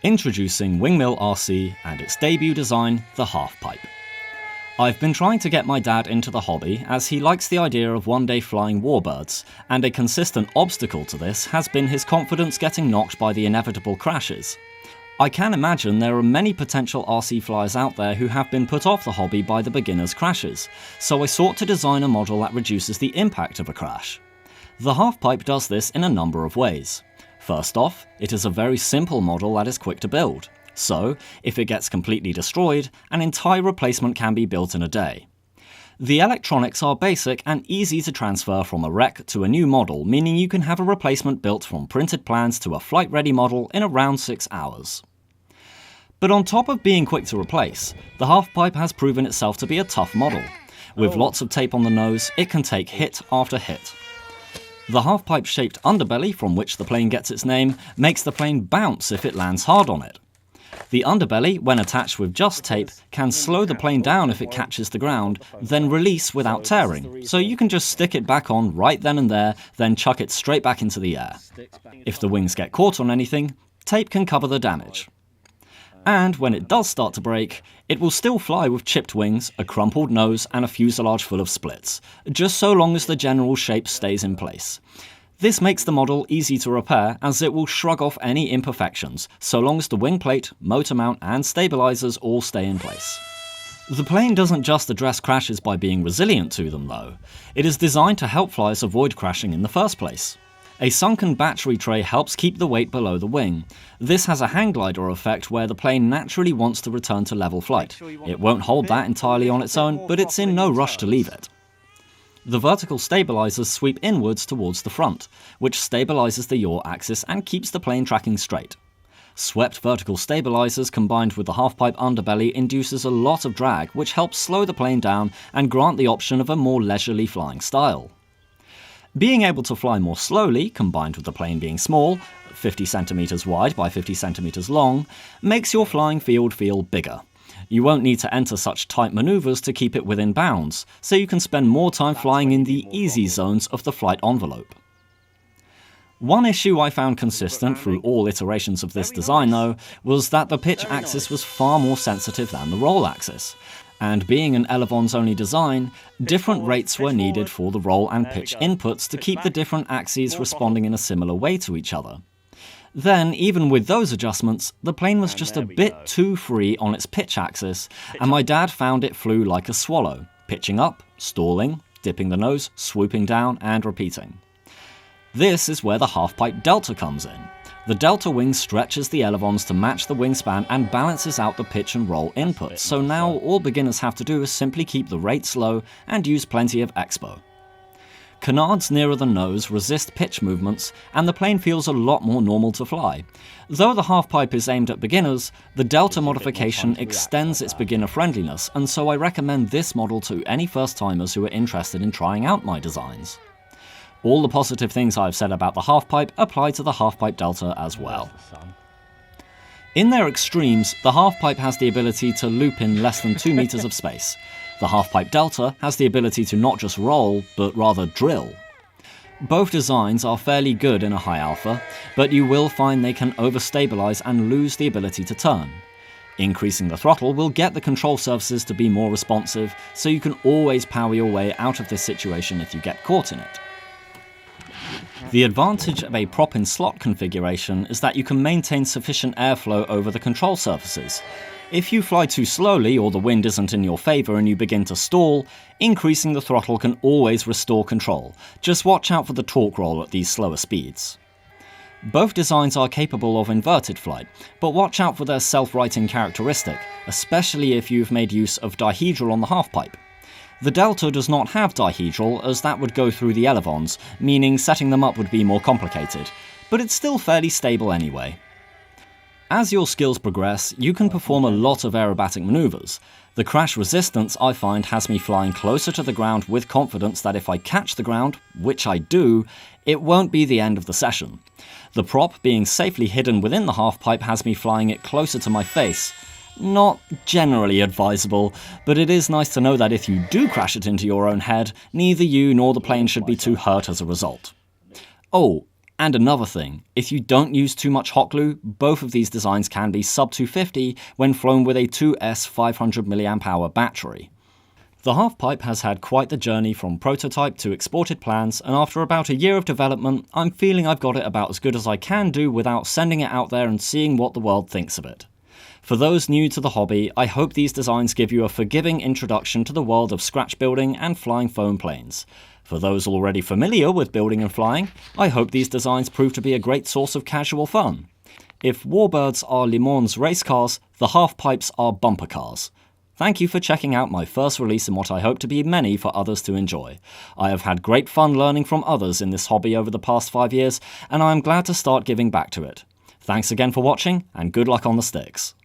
Introducing WingMill RC and its debut design, the HalfPipe. I've been trying to get my dad into the hobby as he likes the idea of one day flying warbirds, and a consistent obstacle to this has been his confidence getting knocked by the inevitable crashes. I can imagine there are many potential RC flyers out there who have been put off the hobby by the beginner's crashes, so I sought to design a model that reduces the impact of a crash. The HalfPipe does this in a number of ways. First off, it is a very simple model that is quick to build, so if it gets completely destroyed, an entire replacement can be built in a day. The electronics are basic and easy to transfer from a wreck to a new model, meaning you can have a replacement built from printed plans to a flight-ready model in around 6 hours. But on top of being quick to replace, the HalfPipe has proven itself to be a tough model. With lots of tape on the nose, it can take hit after hit. The HalfPipe-shaped underbelly, from which the plane gets its name, makes the plane bounce if it lands hard on it. The underbelly, when attached with just tape, can slow the plane down if it catches the ground, then release without tearing, so you can just stick it back on right then and there, then chuck it straight back into the air. If the wings get caught on anything, tape can cover the damage. And when it does start to break, it will still fly with chipped wings, a crumpled nose and a fuselage full of splits, just so long as the general shape stays in place. This makes the model easy to repair as it will shrug off any imperfections, so long as the wing plate, motor mount and stabilizers all stay in place. The plane doesn't just address crashes by being resilient to them though, it is designed to help flyers avoid crashing in the first place. A sunken battery tray helps keep the weight below the wing. This has a hang glider effect where the plane naturally wants to return to level flight. It won't hold that entirely on its own, but it's in no rush to leave it. The vertical stabilizers sweep inwards towards the front, which stabilizes the yaw axis and keeps the plane tracking straight. Swept vertical stabilizers combined with the HalfPipe underbelly induces a lot of drag, which helps slow the plane down and grant the option of a more leisurely flying style. Being able to fly more slowly, combined with the plane being small, 50 centimeters wide by 50 centimeters long, makes your flying field feel bigger. You won't need to enter such tight maneuvers to keep it within bounds, so you can spend more time flying in the easy zones of the flight envelope. One issue I found consistent through all iterations of this design though, was that the pitch axis was far more sensitive than the roll axis. And being an elevons-only design, different rates were needed for the roll and pitch inputs to keep the different axes responding in a similar way to each other. Then, even with those adjustments, the plane was just a bit too free on its pitch axis, and my dad found it flew like a swallow, pitching up, stalling, dipping the nose, swooping down, and repeating. This is where the HalfPipe delta comes in. The delta wing stretches the elevons to match the wingspan and balances out the pitch and roll inputs, so now all beginners have to do is simply keep the rates low and use plenty of expo. Canards nearer the nose resist pitch movements, and the plane feels a lot more normal to fly. Though the HalfPipe is aimed at beginners, the delta modification extends its beginner friendliness, and so I recommend this model to any first-timers who are interested in trying out my designs. All the positive things I've said about the HalfPipe apply to the HalfPipe Delta as well. In their extremes, the HalfPipe has the ability to loop in less than 2 meters of space. The HalfPipe Delta has the ability to not just roll, but rather drill. Both designs are fairly good in a high alpha, but you will find they can overstabilize and lose the ability to turn. Increasing the throttle will get the control surfaces to be more responsive, so you can always power your way out of this situation if you get caught in it. The advantage of a prop-in-slot configuration is that you can maintain sufficient airflow over the control surfaces. If you fly too slowly or the wind isn't in your favour and you begin to stall, increasing the throttle can always restore control. Just watch out for the torque roll at these slower speeds. Both designs are capable of inverted flight, but watch out for their self-righting characteristic, especially if you've made use of dihedral on the HalfPipe. The Delta does not have dihedral, as that would go through the elevons, meaning setting them up would be more complicated, but it's still fairly stable anyway. As your skills progress, you can perform a lot of aerobatic maneuvers. The crash resistance I find has me flying closer to the ground with confidence that if I catch the ground, which I do, it won't be the end of the session. The prop being safely hidden within the HalfPipe has me flying it closer to my face. Not generally advisable, but it is nice to know that if you do crash it into your own head, neither you nor the plane should be too hurt as a result. Oh, And another thing, if you don't use too much hot glue, both of these designs can be sub 250 when flown with a 2S 500 mAh battery. The HalfPipe has had quite the journey from prototype to exported plans, and after about a year of development, I'm feeling I've got it about as good as I can do without sending it out there and seeing what the world thinks of it. For those new to the hobby, I hope these designs give you a forgiving introduction to the world of scratch building and flying foam planes. For those already familiar with building and flying, I hope these designs prove to be a great source of casual fun. If warbirds are Le Mans race cars, the HalfPipes are bumper cars. Thank you for checking out my first release in what I hope to be many for others to enjoy. I have had great fun learning from others in this hobby over the past 5 years, and I am glad to start giving back to it. Thanks again for watching, and good luck on the sticks.